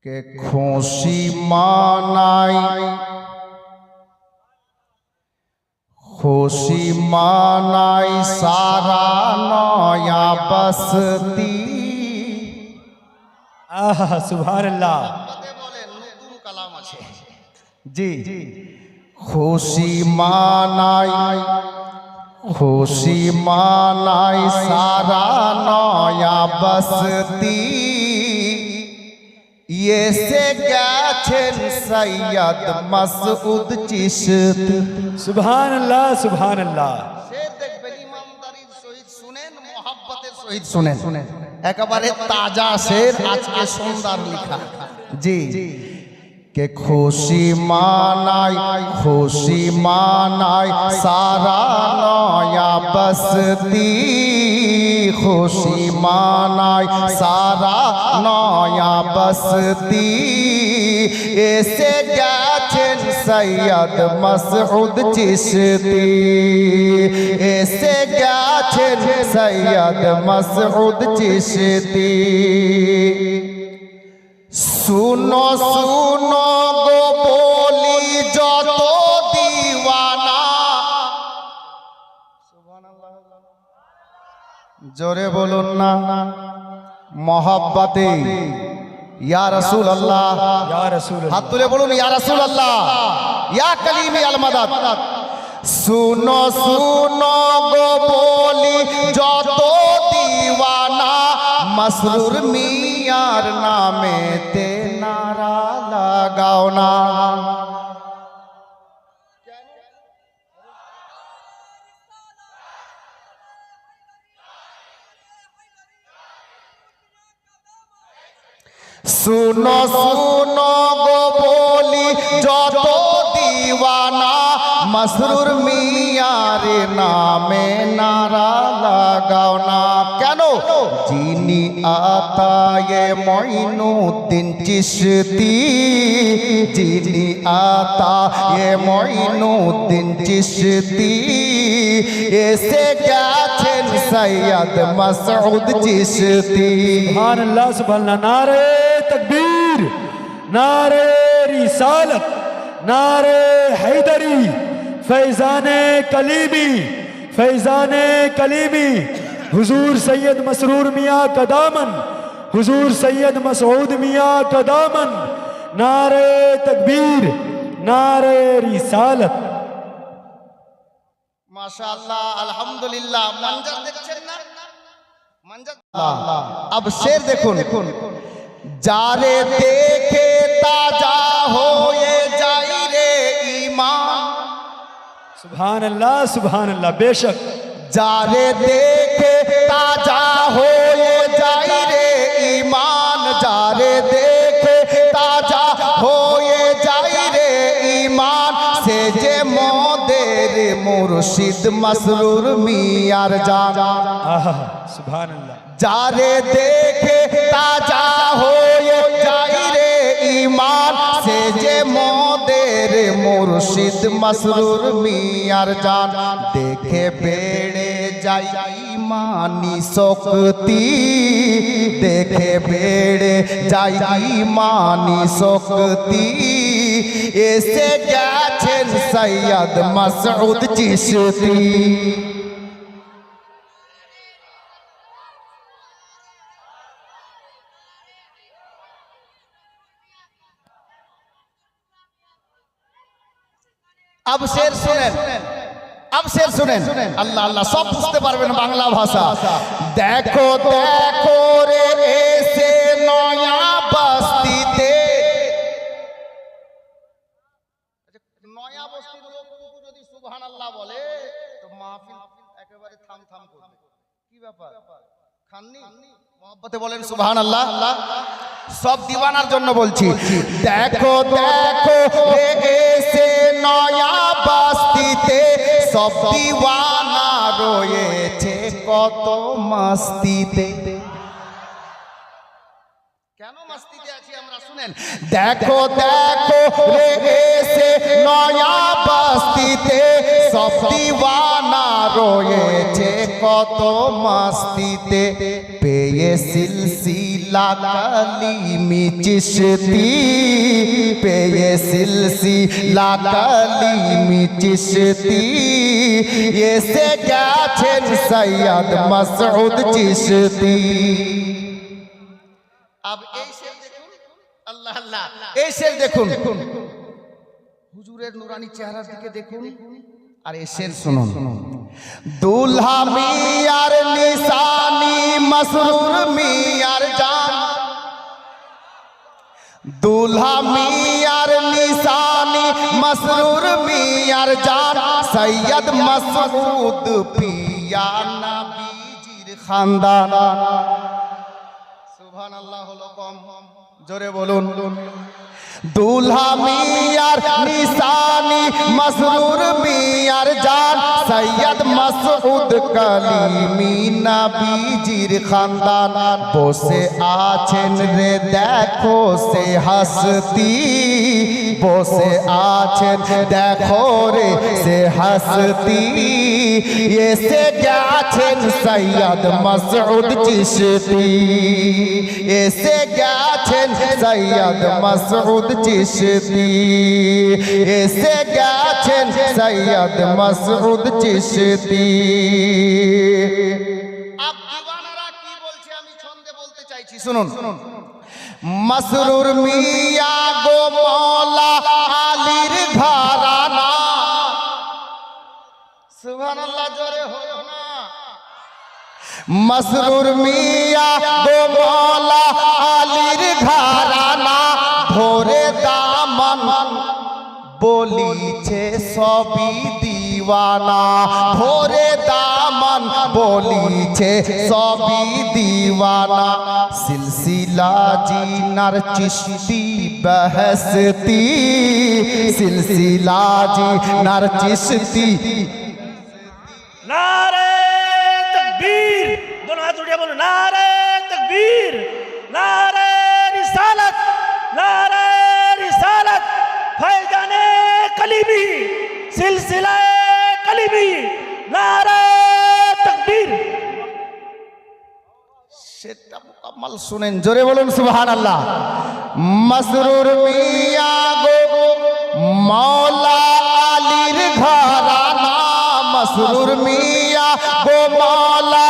কে খুশি মানাই সারা নয়া বসতি। সুবহানাল্লাহ। নতুন কালাম আছে জি। খুশি মানাই সারা নয়া বসতি। এসে গেছেন সৈয়দ মাসউদ চিশতি। সুবহানাল্লাহ সুবহানাল্লাহ। সে দেখবেন ইমানদারির সহিত শুনেন, মোহাব্বতের সহিত শুনেন, একেবারে তাজা শের আজকে সুন্দর লেখা জি। কে খুশি মানাই সারা নয়া বসতি। খুশি মানাই সারা নয়া বসতি। এসে গেছেন সৈয়দ মাসউদ চিশতি। এসে গেছেন সৈয়দ মাসউদ চিশতি। শুনো শুনো গো বলি যত দিওয়ানা। জোরে বলুন না মহব্বতে ইয়া রাসূলুল্লাহ। ইয়া রাসূলুল্লাহ। হাত তুলে বলুন ইয়া রাসূলুল্লাহ, ইয়া কালিমি আল মাদাদ। শুনো শুনো গো বলি যত দিওয়ানা। মসরুর মিয়ার নামেতে নারা লাগাও না। শুনো শুনো গো বলি যত দিওয়ানা। মসরুর মিয়ার নামে নারা লাগাও না। কেন? যিনি আতায়ে মঈনুদ্দিন চিশতি। যিনি আতায়ে মঈনুদ্দিন চিশতি। এসে গেছেন সৈয়দ মাসউদ চিশতি। সুবহানাল্লাহ সুবহানাল্লাহ। নারে तकबीर, नारे रिसालत, नारे हैदरी, फैजाने कलीमी, फैजाने कलीमी। हुजूर सैयद मसरूर मियाँ का दामन, हुजूर सैयद मसऊद मियाँ का दामन। नारे तकबीर, नारे रिसालत। माशाअल्लाह, अल्हम्दुलिल्लाह। मंजर देखছেন না? मंजर। अब शेर দেখুন। যারে দেখে তাজা হয়ে যাই রে ঈমান। सुभानअल्लाह सुभानअल्लाह। बेशक যারে দেখে তাজা হয়ে যাই রে ঈমান। যারে দেখে তাজা হয়ে যাই রে ঈমান। সে যে মোদের মুর্শিদ মসরুর মিয়ার জান। सुभानअल्लाह। যারে দেখে তাজা হয়ে যাই রে ঈমান। সে যে মোদের মুর্শিদ মসরুর মিয়ার জান। দেখে বেড়ে যাই ঈমানি শক্তি। দেখে বেড়ে যাই ঈমানি শক্তি। এসে গেছেন সৈয়দ মাসউদ চিশতি। अब शेर सुनेन, अब शेर सुनेन। अल्लाह अल्लाह सब बुझते पारबेन बांगला भाषा। देखो देखो रे एसे नया बस्तीते। नया बस्तीर লোকটুকু যদি সুবহানাল্লাহ বলে তো মাহফিল একেবারে থাম থাম করবে। কি ব্যাপার খাননি? মোহাব্বতে বলেন সুবহানাল্লাহ। সব দিওয়ানার জন্য বলছি। দেখো দেখো রে এসে নয়া বস্তিতে। সব দিওয়ানা রয়েছে কত মস্তিতে। কেন মস্তিতে আছি আমরা শুনেন। দেখো দেখো রে এসে নয়া বস্তিতে। সব দিওয়ানা রয়েছে কত মস্তিতে। পেয়ে পেয়ে সিলসিলা কালিমি চিশতি, পেয়ে সিলসিলা কালিমি চিশতি, এসে গেছেন সৈয়দ মাসউদ চিশতি। अब এই শের দেখুন, আল্লাহ আল্লাহ, এই শের দেখুন, হুজুরের নুরানি চেহারার দিকে দেখুন আর এই শের শুনুন। দুলহা মিয়ার নিশানি মসরুর মিয়ার জান, দুলহা মিয়ার নিশানি মসরুর মিয়ার জান, সৈয়দ মাসউদ পিয়া নবীজির খানদান। সুবহানাল্লাহ হলো কম, জোরে বলুন। দুলহা মিয়ার নিশানি মসরুর মিয়ার জান, সৈয়দ মাসউদ কালিমি নবীজির খানদান। বসে আছেন রে দেখো সে হাসতি, বসে আছেন দেখো রে সে হাসতি, এসে গেছেন সৈয়দ মাসউদ চিশতি, এসে গেছেন সৈয়দ মাসউদ চিশতি, এসে গেছেন সৈয়দ মাসউদ চিশতি। আপ দিওয়ানারা কি বলছে আমি ছন্দে বলতে চাইছি, শুনুন। মসরুর মিয়া গো মওলা আলীর ঘরানা, সুবহানাল্লাহ জোরে হলো না। মসরুর মিয়া গো মওলা আলীর ঘরানা, ভোরে দামন বলিছে সবই দিওয়ানা, ভোরে দামন বলিছে সবই দিওয়ানা। সিলসিলা জিনার চিশতি বেহেশতি, সিলসিলা জিনার চিশতি। नारे तकबीर, दोनों हाथ उठिए बोलो नारे तकबीर, नारे रिसालत, नारे रिसालत, फैजाने कलीमी, सिलसिला कलीमी, नारे तकबीर। সেটা মুকাম্মাল শুনেন, জোরে বলুন সুবহানাল্লাহ। মসরুর মিয়া গো মওলা আলীর ঘরানা, মসরুর মিয়া গো মওলা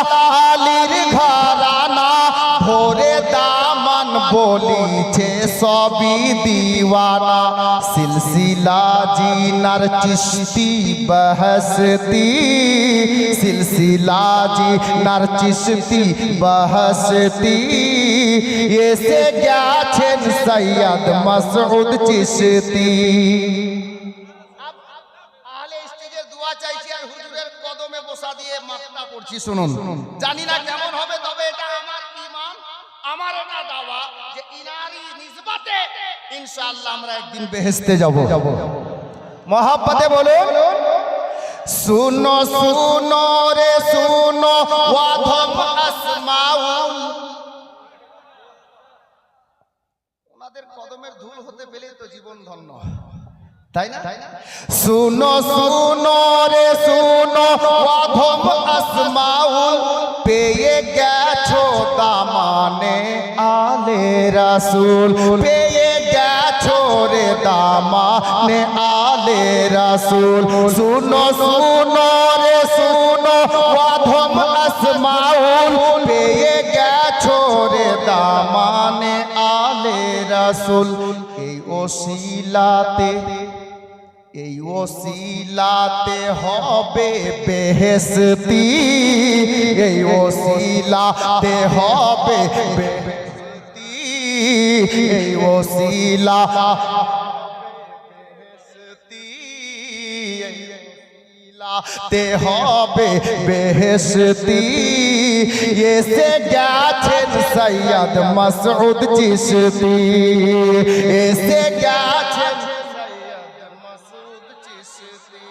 আলীর ঘরানা, ভোরে দামন বলিছে সবই দিওয়ানা। সিলসিলা জিনার চিশতি বেহেশতি, সিলসিলা জিনার চিশতি বেহেশতি, এসে গেছেন সৈয়দ মাসউদ চিশতি। আহলে স্টেজের দোয়া চাইছি আর হুজুরের কদমে বসা দিয়ে মাথা পড়ছি, শুনুন। জানি না কেমন হবে, তবে এটা আমার ঈমান, আমার এটা দাওয়া যে ইনারি নিসবতে ইনশাআল্লাহ আমরা একদিন বেহেশতে যাব। মহব্বতে বলুন। सुनो सुनो रे सुनो वाधम আসমাউল, ওনাদের কদমের ধুল হতে পেলে তো জীবন ধন্য, তাই না? सुनो सुनो রে सुनो वाधम আসমাউল, পেয়ে গেছো দামানে আলে রাসূল, পেয়ে গেছো রে দামানে আলে রাসূল। सुनो सुनो রে सुनो वाधम আসমাউল, পেয়ে গেছো রে দামানে আলে রাসূল। এই ওসিলাতে, এই ওসিলাতে হবে বেহেশতি, এই ওসিলাতে হবে বেহেশতি, এই ওসিলা তে হবে বেহেশতি, এসে গেছেন সৈয়দ মাসউদ চিশতি, এসে গেছেন সৈয়দ মাসউদ চিশতি।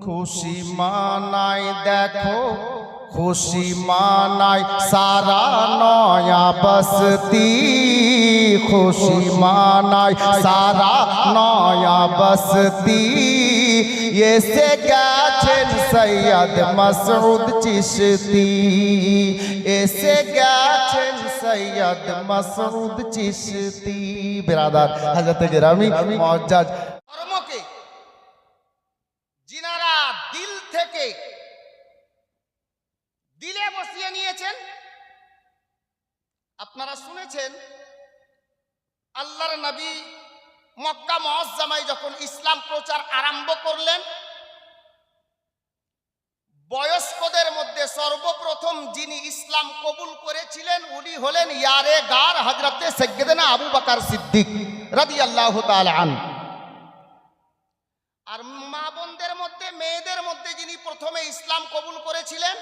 খুশি মানাই দেখো खुशी मानाय सारा नया बस्ती, खुशी मानाय सारा नया बस्ती, এসে গেছেন সৈয়দ মাসউদ চিশতি, এসে গেছেন সৈয়দ মাসউদ চিশতি। বিরাদার হযরত গিরামি মুআজ্জাজ কর্মকে যিনারা দিল থেকে দিলে বসিয়ে নিয়েছেন, আপনারা শুনেছেন আল্লাহর নবী মক্কা মুআজ্জামায় যখন ইসলাম প্রচার আরম্ভ করলেন, বয়স্কদের মধ্যে সর্বপ্রথম যিনি ইসলাম কবুল করেছিলেন উনি হলেন ইয়ারে গার হযরতে সাইয়্যিদনা আবু বকর সিদ্দিক রাদিয়াল্লাহু তাআলা আনহু। আর মা বোনদের মধ্যে মেয়েদের মধ্যে যিনি প্রথমে ইসলাম কবুল করেছিলেন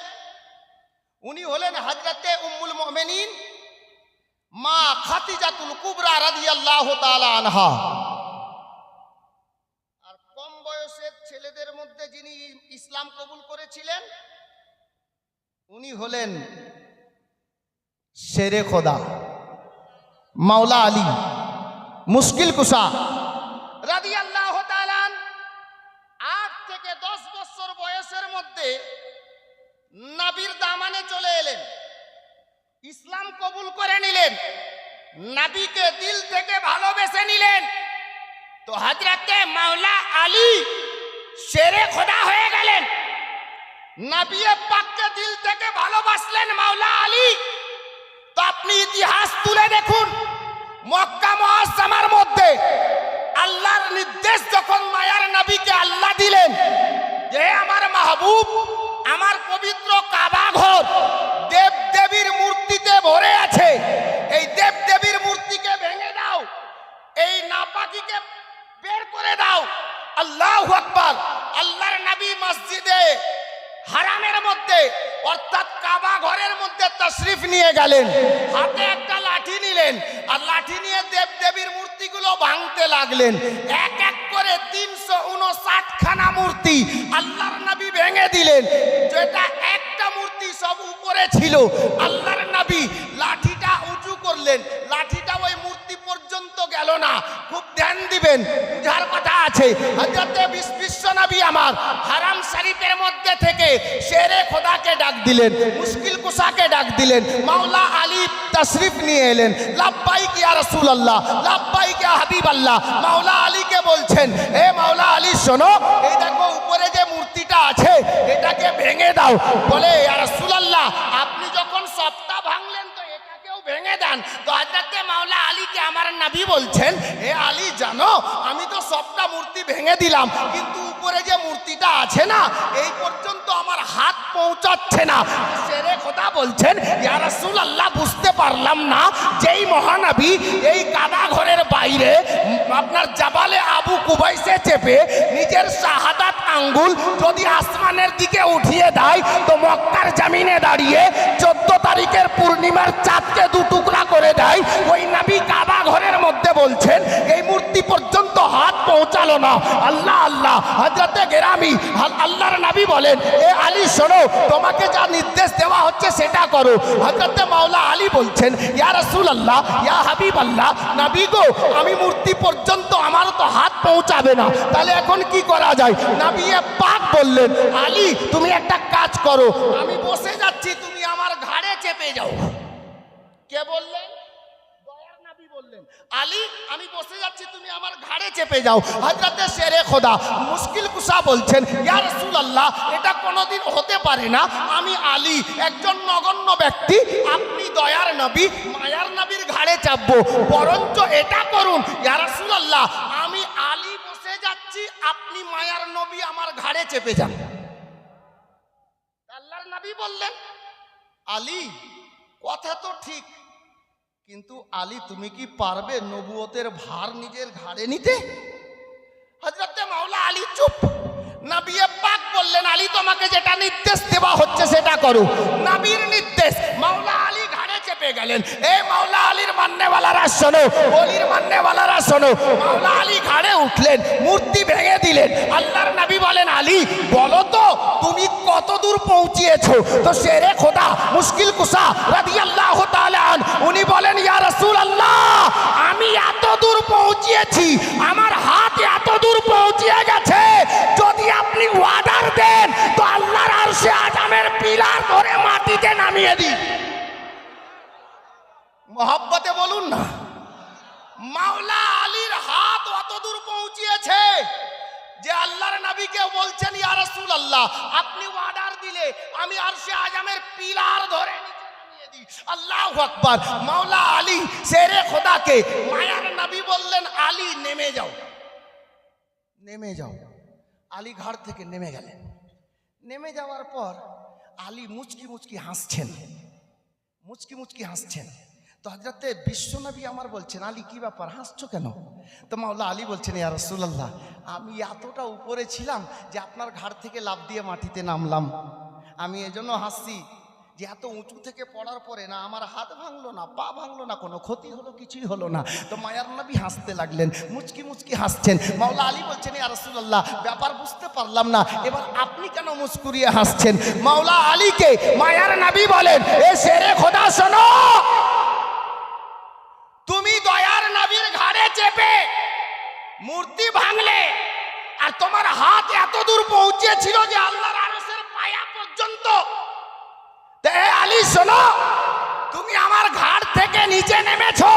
উনি হলেন হযরতে উম্মুল মুমিনিন মা খাদিজাতুল কুবরা রাদিয়াল্লাহু তাআলা আনহা। আর কম বয়সের ছেলেদের মধ্যে যিনি ইসলাম কবুল করেছিলেন উনি হলেন শেরে খোদা মাওলা আলী মুশকিল কুশা রাদিয়াল্লাহু তাআলা। 8 থেকে 10 বছর বয়সের মধ্যে নবীর দামানে চলে এলেন, ইসলাম কবুল করে নিলেন, নবীকে দিল থেকে ভালোবেসে নিলেন। তো হযরতে মাওলা আলী শেরে খোদা হয়ে গেলেন। নবী পাককে দিল থেকে ভালোবাসলেন মাওলা আলী। তো আপনি ইতিহাস তুলে দেখুন, মক্কা মুআজ্জামার মধ্যে আল্লাহর নির্দেশ যখন মায়ার নবীকে আল্লাহ দিলেন যে আমার মাহবুব, আমার পবিত্র কাবা ঘর দেব দেবীর মূর্তিতে ভরে আছে, এই দেব দেবীর মূর্তিকে ভেঙে দাও, এই নাপাকিকে বের করে দাও। আল্লাহু আকবার। আল্লাহর নবী মসজিদে হারামের মধ্যে অর্থাৎ কাবা ঘরের মধ্যে তশরিফ নিয়ে গেলেন, হাতে একটা লাঠি নিলেন আর লাঠি নিয়ে দেব দেবীর মূর্তিগুলো ভাঙতে লাগলেন। এক এক করে 359 খানা মূর্তি আল্লাহর নবী ভেঙে দিলেন। যেটা একটা মূর্তি সব উপরে ছিল, আল্লাহর নবী লাঠিটা উঁচু করলেন, লাঠিটা ওই মূর্তি পর্যন্ত গেল না। খুব ধ্যান দিবেন, বুঝার কথা আছে। হযরতে বিশ্ব নবী আমার হারাম শরীফের মধ্যে থেকে শেরে খোদাকে ডাক দিলেন, মুশকিল কুশাকে ডাক দিলেন, মাওলা আলী তশরিফ নিয়ে এলেন। লাব্বাইক ইয়া রাসূলুল্লাহ, লাব্বাইক ইয়া হাবিবাল্লাহ। মাওলা আলীকে বলছেন, হে মাওলা আলী শোনো, এই দেখো উপরে যে মূর্তিটা আছে এটাকে ভেঙে দাও। বলে ইয়া রাসূলুল্লাহ আপনি যখন সবটা ভাঙলেন তো এটাকেও ভেঙে দেন। তো হযরতে মাওলা আলীকে আমার নবী বলছেন, হে আলী জানো আমি তো সবটা মূর্তি ভেঙে দিলাম, কিন্তু উপরে যে মূর্তিটা আছে না এই পর্যন্ত আমার হাত পৌঁছাচ্ছে না। শেরে খোদা বলছেন, ইয়া রাসূলুল্লাহ বুঝতে পারলাম না যেই মহানবী এই কাবা ঘরের বাইরে আপনার জাবালে আবু কুবাইসে চেপে নিজের শাহাদাত আঙ্গুল যদি আসমানের দিকে উঠিয়ে দেয় তো মক্কার জমিনে দাঁড়িয়ে 14 তারিখের পূর্ণিমার চাঁদকে 2 টুকরা করে দেয়, ওই নবী কাবা ঘরের মধ্যে বলছেন এই মূর্তি পর্যন্ত হাত পৌঁছালো না। আল্লাহ আল্লাহ। হযরতে গেরামি আল্লাহর নবী বলেন, এ আলী শোনো তোমাকে যা নির্দেশ দেওয়া হচ্ছে সেটা করো। হযরতে মাওলা আলী বলছেন, ইয়া রাসূলুল্লাহ ইয়া হাবিবাল্লাহ, নবী গো আমি মূর্তি পর্যন্ত আমার তো হাত পৌঁছাবে না, তাহলে এখন কি করা যায়? নবী পাক বললেন, আলী তুমি একটা কাজ করো, আমি বসে যাচ্ছি তুমি আমার ঘাড়ে চেপে যাও। কে বললেন? দয়ার নবী বললেন, আলী আমি বসে যাচ্ছি তুমি আমার ঘাড়ে চেপে যাও। হযরতে শেরে খোদা মুশকিল কুশা বলছেন, ইয়া রাসূলুল্লাহ এটা কোনোদিন হতে পারে না, আমি আলী একজন নগণ্য ব্যক্তি, আপনি দয়ার নবী মায়ার নবীর ঘাড়ে চাপবো, বরঞ্চ এটা করুন ইয়া রাসূলুল্লাহ আমি আলী বসে যাচ্ছি আপনি মায়ার নবী আমার ঘাড়ে চেপে যান। আল্লাহর নবী বললেন, আলী কথা তো ঠিক, কিন্তু আলী তুমি কি পারবে নবুয়তের ভার নিজের ঘাড়ে নিতে? হযরতে মাওলা আলী চুপ। নবী পাক বললেন, আলী তোমাকে যেটা নির্দেশ দেওয়া হচ্ছে সেটা করো। নবীর নির্দেশ, মাওলা আলী ঘাড়ে চেপে চেপে গেলেন। এই মাওলা আলীর মান্নেওয়ালারা শোনো, অলির মান্নেওয়ালারা শোনো, মাওলা আলী ঘাড়ে উঠলেন, মূর্তি ভেঙে দিলেন। আল্লাহর নবী বলেন, আলী বলো তো তুমি কত দূর পৌঁছিয়েছো? তো শেরে খোদা মুশকিল কুসা রাদিয়াল্লাহু তাআলা আন উনি বলেন, ইয়া রাসূলুল্লাহ আমি এত দূর পৌঁছিয়েছি, আমার হাত এত দূর পৌঁছিয়ে গেছে, যদি আপনি অর্ডার দেন তো আল্লাহর আরশে আজমের পিলার ধরে মাটিতে নামিয়ে দিই। মোহাব্বতে বলুন না, মাওলা আলীর হাত অত দূর পৌঁছিয়েছে যে আল্লাহর নবীকে বলছেন, ইয়া রাসূলুল্লাহ আপনি অর্ডার দিলে আমি আরশে আজমের পিলার ধরে নিচে নামিয়ে দিই। আল্লাহু আকবার। মাওলা আলী শেরে খোদাকে মায়ার নবী বললেন, আলী নেমে যাও, নেমে যাও। আলী ঘাট থেকে নেমে গেলেন। নেমে যাওয়ার পর আলী মুচকি মুচকি হাসছেন, মুচকি মুচকি হাসছেন। তো হযরতে বিশ্বনবী আমার বলছেন, আলী কি ব্যাপার, হাসছো কেন? তো মাওলা আলী বলছেন, ইয়া রাসূলুল্লাহ আমি এতটা উপরে ছিলাম যে আপনার ঘাট থেকে লাফ দিয়ে মাটিতে নামলাম। আমি এজন্য হাসছি যে এত উঁচু থেকে পড়ার পরে না আমার হাত ভাঙলো না, পা ভাঙলো না, কোনো ক্ষতি হলো, কিছুই হলো না। তো মায়ার নবী হাসতে লাগলেন, মুচকি মুচকি হাসছেন। মাওলা আলী বলছেন, ইয়া রাসূলুল্লাহ ব্যাপার বুঝতে পারলাম না, এবার আপনি কেন মুস্কুরিয়ে হাসছেন? মাওলা আলীকে মায়ার নবী বলেন, এ শেরে খোদা শোনো, তুমি দয়ার নবীর ঘাড়ে চেপে মূর্তি ভাঙলে আর তোমার হাত এত দূর পৌঁছেছিল যে আল্লাহর আরশের পায়া পর্যন্ত। আলী শোনো, তুমি আমার ঘাট থেকে নিচে নেমেছো,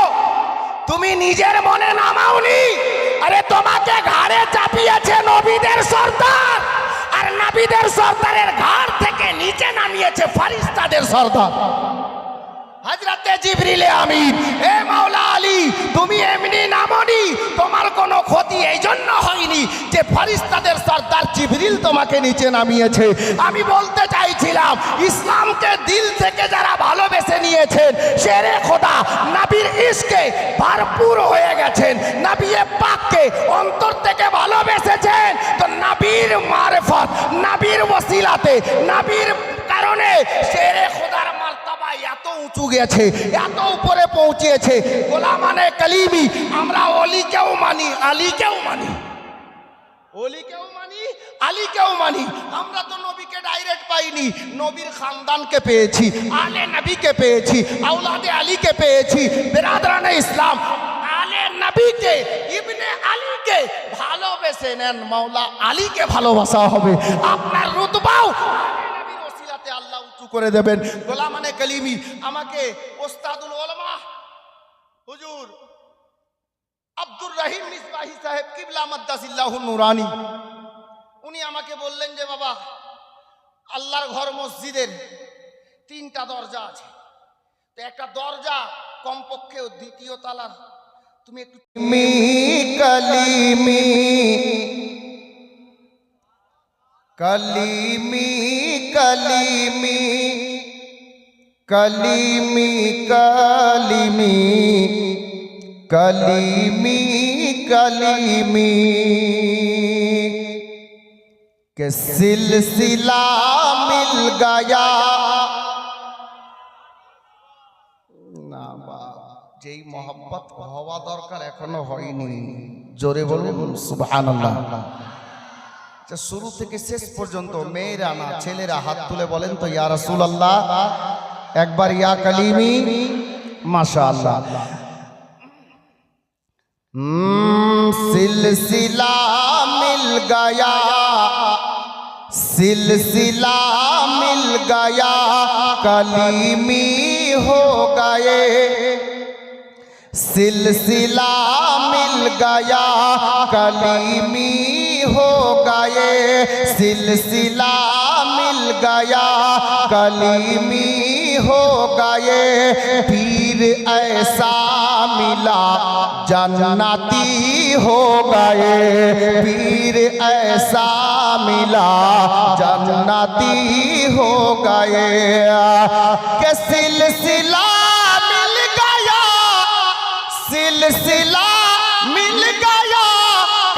তুমি নিজের মনে নামাওনি, আরে তোমাকে ঘাড়ে চাপিয়েছে নবীদের সর্দার, আর নবীদের সর্দারের ঘাট থেকে নিচে নামিয়েছে ফেরেশতাদের সর্দার হযরতে জিবরিলে আমিন। এ মাওলা আলী তুমি এমনি নামনি, তোমার কোনো ক্ষতি এই জন্য হয়নি যে ফেরেশতাদের সর্দার জিবরিল তোমাকে নিচে নামিয়েছে। আমি বলতে চাইছিলাম ইসলামকে দিল থেকে যারা ভালোবেসে নিয়েছেন, শেরে খোদা নবীর ইশকে ভরপুর হয়ে গেছেন, নবী পাককে অন্তর থেকে ভালোবেসেছেন, তো নবীর মারফত, নবীর ওসিলাতে, নবীর কারণে শেরে খোদার মার্তবা এত উঁচু গেছে, এত উপরে পৌঁছেছে। গোলামানে কালিমি আমরা অলিকেও মানি, আলীকেও মানি, অলিকেও মানি, আলীকেও মানি। আমরা তো নবীকে ডাইরেক্ট পাইনি, নবীর খানদানকে পেয়েছি, আলে নবীকে পেয়েছি, আওলাদে আলীকে পেয়েছি। বেরাদরানে ইসলাম আলে নবীকে, ইবনে আলীকে ভালোবেসে নেন, মাওলা আলীকে ভালোবাসা হবে, আপনার রুতবাও আল্লাহ উঁচু করে দেবেন। গোলামানে কালিমি আমাকে ওস্তাদুল উলামা হুজুর আব্দুর রহিম মিসবাহি সাহেব কিবলা মাদ্দাসিল্লাহু নুরানি উনি আমাকে বললেন যে বাবা আল্লাহর ঘর মসজিদের 3টা দরজা আছে, তো একটা দরজা কমপক্ষে দ্বিতীয় তলার, তুমি একটু কালিমি কালিমি কালিমি কালিমি কালিমি কালিমি কালিমি কে সিলসিলা মিল গয়া না বা যেই মোহাব্বত হওয়া দরকার এখনো হয়নি, জোরে বলুন সুবহানাল্লাহ। শুরু থেকে শেষ পর্যন্ত মেয়েরা না ছেলেরা হাত তুলে বলেন তো ইয়া রাসূলুল্লাহ একবার, ইয়া কালিমি, মাশাআল্লাহ। সিলসিলা মিল গয়া, सिलसिला मिल गया कलीमी हो गए, सिलसिला मिल गया कलीमी हो गए, सिलसिला मिल गया कलीमी हो गए, पीर ऐसा मिला जन्नती हो गए, पीर ऐसा मिला जन्नती हो गए, के सिलसिला मिल गया, सिलसिला मिल गया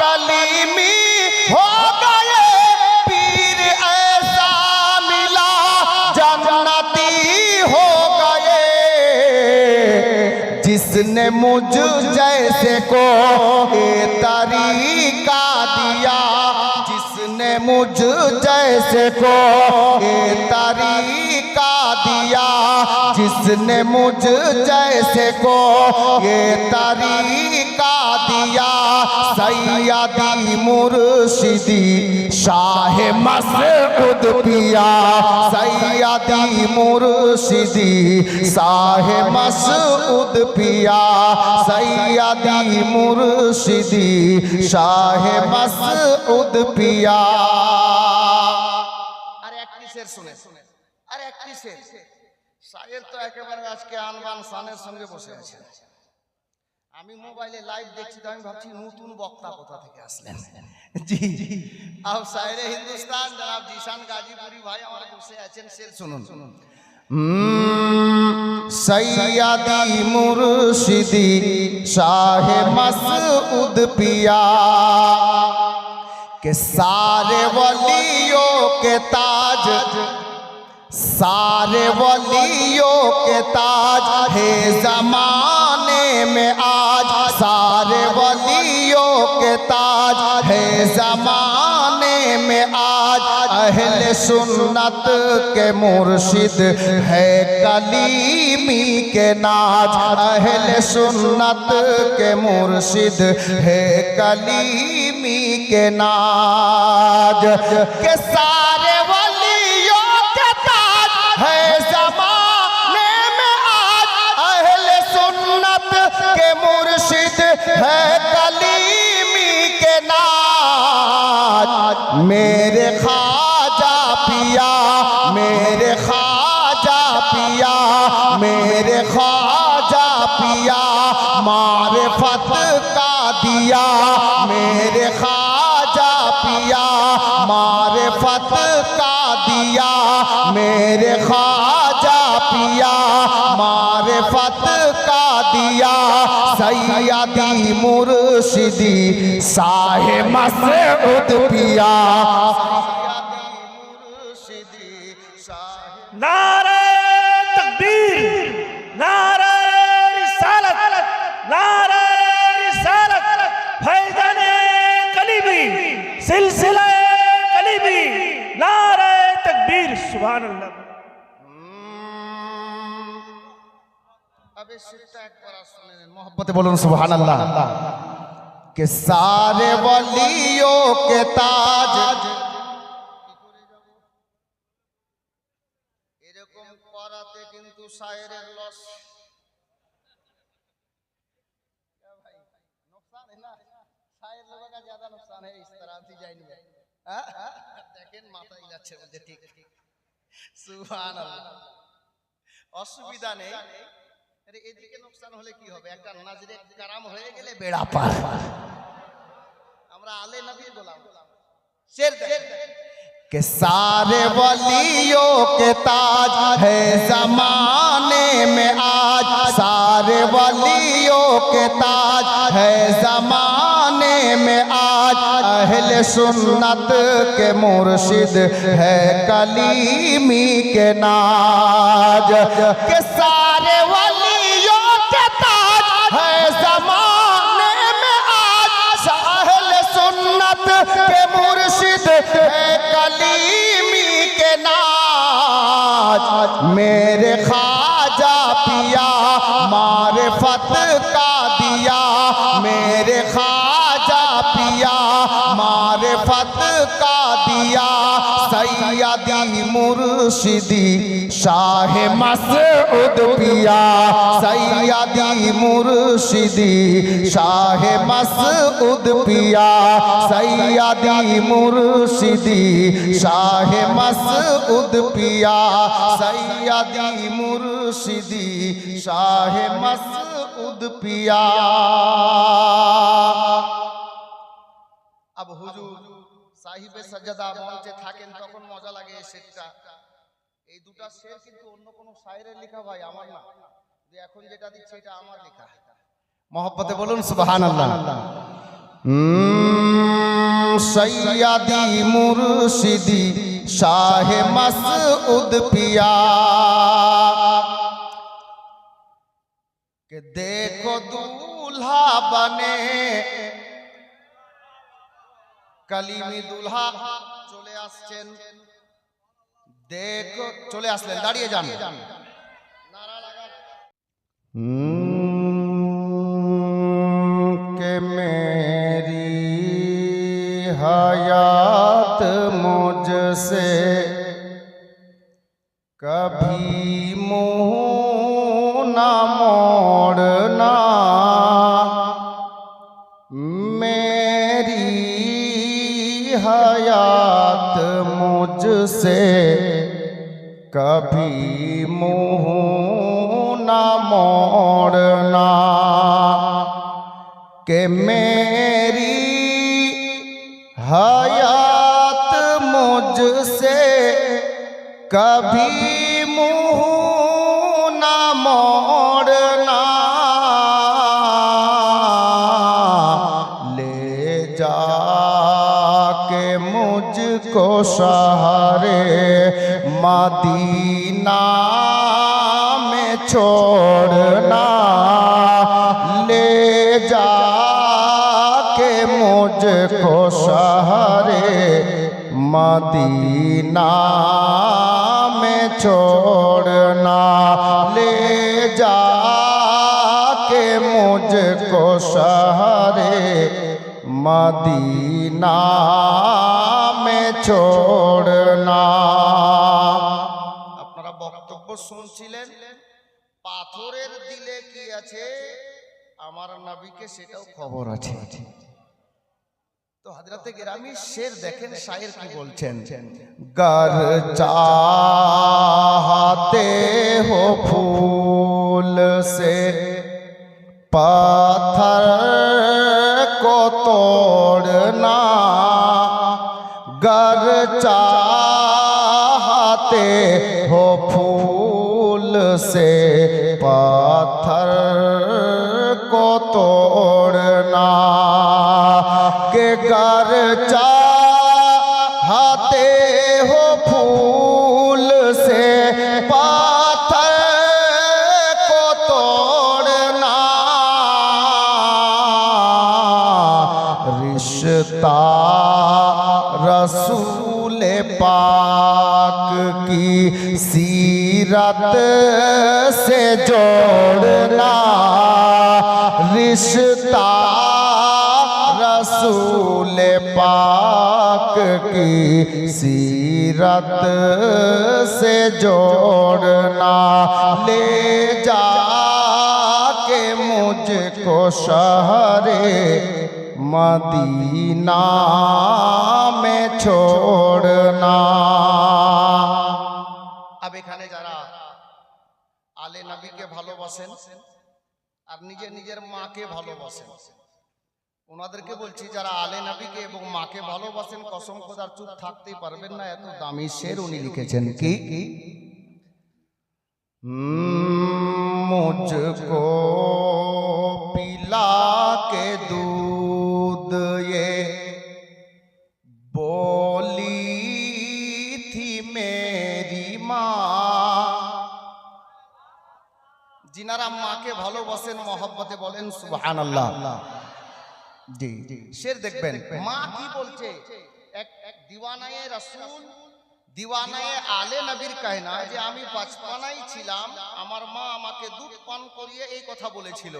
कलीमी हो गए, पीर ऐसा मिला जन्नती हो गए, मुझ जैसे को ये तरीका दिया, जिसने मुझ जैसे को ये तरीका दिया, जिसने मुझ जैसे को ये तरीका दिया, सैयदी मुर्शिदी शाह मसऊद पिया, सैयदी मुर्शिदी शाह मसऊद पिया, सैयदी मुर्शिदी शाह मसऊद पिया। আর একটি শের শুনে, আর একটি শের, শায়ের তো একেবারে আজকে আনবান শানের সঙ্গে বসে আছে। আমি মোবাইলে লাইভ দেখছি তো আমি ভাবছি নতুন বক্তা কোথা থেকে আসলেন। জি আব শায়েরে হিন্দুস্তান জনাব জিশান গাজীপুরি ভাই আমার বসে আছেন, শের শুনুন। सैयदी मुर्शिदी शाह मसऊद पिया के सारे वलियों के ताज, सारे वलियों के ताज है ज़माने में आज, सारे वलियों के ताज है ज़माने में आज, अहले सुन्नत के मुर्शिद है कलीमी के नाज, अहले सुन्नत के मुर्शिद है कलीमी के नाज, के सारे वलियों के ताज है ज़माने में आज, अहले सुन्नत के मुर्शिद है कलीमी के नाज, मेरे ख्वाजा पिया, मेरे ख्वाजा पिया, मेरे ख्वाजा पिया मारिफत का दिया, मेरे ख्वाजा पिया मारिफत का दिया, मेरे ख्वाजा पिया मारिफत का दिया, सैयदी मुर्शिदी शाह मसऊद पिया, नारे तकबीर, नारे रिसालत, नारे रिसालत, फैज़ाने कलीमी, सिलसिला कलीमी, नारे तकबीर, सुभान अल्लाह। अब इस शिफ्टा एक बार सुने मोहब्बत बोलो सुभान अल्लाह। के सारे वलियों के ताज, এরকম করাতে কিন্তু শায়েরের লস, क्या भाई नुकसान है ना, शायर लोगों का ज्यादा नुकसान है इस तरह से जाएंगे। देखें माथा इलाचे বলতে ঠিক, সুবহানাল্লাহ, অসুবিধা নেই। আরে এদিকে নুকসান হলে কি হবে, একটা নাজরে কারাম হয়ে গেলে বেড়া পার। আমরা আলে নবী গোলাম, শের দেখ के सारे वलियों के ताज है ज़माने में आज, सारे वलियों के ताज है ज़माने में आज, अहले सुन्नत के मुर्शिद है कलीमी के नाज, के सारे वलियों के ताज है ज़माने में आज, अहले सुन्नत के मुर्शिद है कलीमी के नाज, मेरे ख्वाजा पिया मारिफत का दिया, मेरे ख्वाजा पिया मारिफत का दिया, सैयदी मुर्शिदी शाह मसऊद पिया, सैयदी मुर्शिदी शाह मसऊद पिया, सैयदी मुर्शिदी शाह मसऊद पिया, सैयदी मुर्शिदी शाह मसऊद पिया। अब हुजूर সাহিবে সাজদা মঞ্চে থাকেন তখন মজা লাগে এই শেরটা। এই দুটো শের কিন্তু অন্য কোনো শায়েরের লেখা ভাই, আমার না, যে এখন যেটা দিচ্ছে এটা আমার লেখা। মহব্বতে বলুন সুবহানাল্লাহ। সৈয়দি মুর্শিদি শাহ মাসউদ পিয়া, कि देखो दूल्हा बने কালিমি দুলহা চলে আসছেন দেখো চলে আসলেন দাঁড়িয়ে যান নারা লাগান के मेरी हयात मुझसे कभी मुँह ना मोड़ना मेरी हयात मुझसे कभी मुँह ना मोड़ना कि मेरी हयात मुझसे कभी मुँह ना मोड़ना ले जा के मुझको शहरे मदीना में छोड़ना ले जा के मुझको शहरे मदीना में छोड़ना ले जा के मुझको शहरे मदीना में छोड़ना আপনারা বক্তব্য শুনছিলেন পাথরের দিলে কি আছে আমার নবীকে সেটাও খবর আছে तो हजरत गिरामी शेर देखें शायर की बोलছেন गर चाहते हो फूल से पत्थर को तोड़ना गर चाहते हो फूल से पत्थर को तोड़ना के गर चाहते हो फूल से पत्थर को तोड़ना रिश्ता रसूल पाक की सीरत से जोड़ना रिश्ता रसूल पाक की सीरत से जोड़ना ले जा के मुझको शहरे मदीना में छोड़ना अब এখানে যারা আলে নবীকে ভালোবাসেন আর নিজের নিজের মাকে ভালোবাসেন ওনাদেরকে বলছি যারা আলে নবীকে এবং মাকে ভালোবাসেন কসম খোদার চুপ থাকতেই পারবেন না এত দামি শের উনি লিখেছেন কি मुझको पिला के दूध ये बोली थी मेरी माँ जिनारा माँ के ভালোবাসেন মহব্বতে বলেন সুবহানাল্লাহ জি শের দেখবেন মা কি বলছে এক দিওয়ানায়ে রাসূল দিওয়ানায়ে আলে নবীর कहना যে আমি বাচপানাই ছিলাম আমার মা আমাকে দুধ পান করিয়ে এই কথা বলেছিল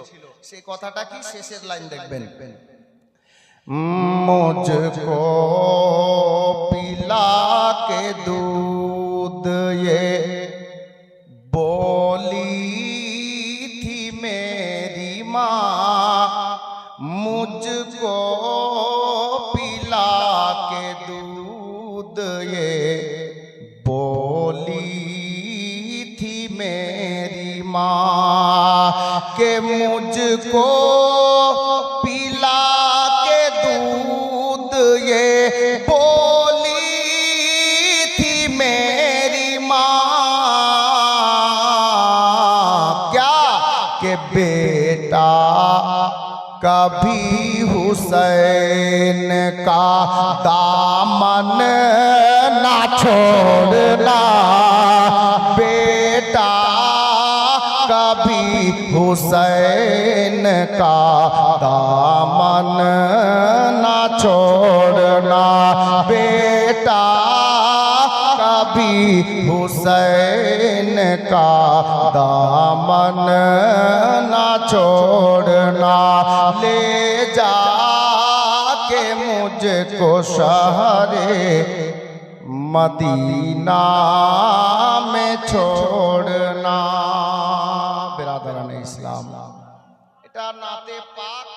সেই কথাটা কি শেষের লাইন দেখবেন मुझको पिला के दूध ये बोली थी मेरी माँ मुझको पिला के दूध ये बोली थी मेरी माँ के मुझको पिला के दूध ये बोली थी मेरी माँ क्या कि बेटा कभी हुसैन का दामन ना छोड़ना बेटा कभी हुसैन का दामन ना छोड़ना बेटा कभी हुसैन का दामन ना छोड़ना ले जा के मुझको शहरे मदीना में छोड़ना। बिरादरान इस्लाम, এটা নাতে পাক।